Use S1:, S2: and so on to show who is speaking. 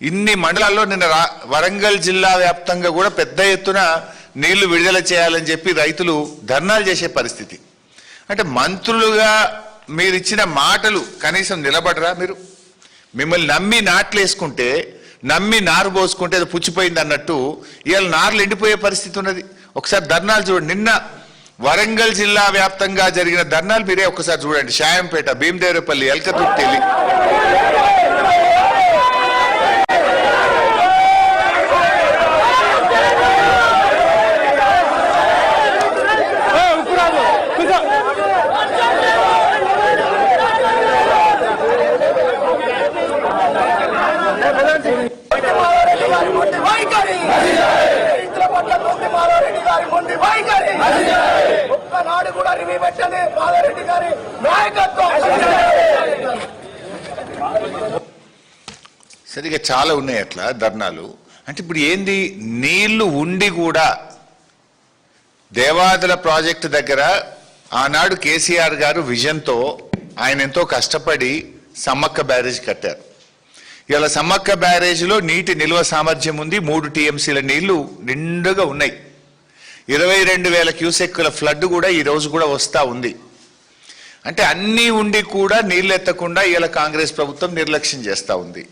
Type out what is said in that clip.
S1: ఇన్ని మండలాల్లో నిన్న వరంగల్ జిల్లా వ్యాప్తంగా కూడా పెద్ద ఎత్తున నీళ్లు విడుదల చేయాలని చెప్పి రైతులు ధర్నాలు చేసే పరిస్థితి. అంటే మంత్రులుగా మీరు ఇచ్చిన మాటలు కనీసం నిలబడరా? మీరు మిమ్మల్ని నమ్మి నాట్లు వేసుకుంటే, నమ్మి నారు పోసుకుంటే అది పుచ్చిపోయింది అన్నట్టు ఇవాళ నార్లు ఎండిపోయే పరిస్థితి ఉన్నది. ఒకసారి ధర్నాలు చూడండి. నిన్న వరంగల్ జిల్లా వ్యాప్తంగా జరిగిన ధర్నాలు మీరే ఒకసారి చూడండి. షాయంపేట, భీమదేవరపల్లి, ఎల్కతుర్తి. సరిగా చాలా ఉన్నాయి అట్లా ధర్నాలు. అంటే ఇప్పుడు ఏంది, నీళ్లు ఉండి కూడా దేవాదుల ప్రాజెక్టు దగ్గర ఆనాడు కేసీఆర్ గారు విజన్తో ఆయన ఎంతో కష్టపడి సమ్మక్క బ్యారేజ్ కట్టారు. ఇవాళ సమ్మక్క బ్యారేజ్లో నీటి నిల్వ సామర్థ్యం ఉంది. 3 TMCల నీళ్లు నిండుగా ఉన్నాయి. 22,000 క్యూసెక్కుల ఫ్లడ్ కూడా ఈ రోజు కూడా వస్తా ఉంది. అంటే అన్నీ ఉండి కూడా నీళ్ళు ఎత్తకుండా ఇవాళ కాంగ్రెస్ ప్రభుత్వం నిర్లక్ష్యం చేస్తూ ఉంది.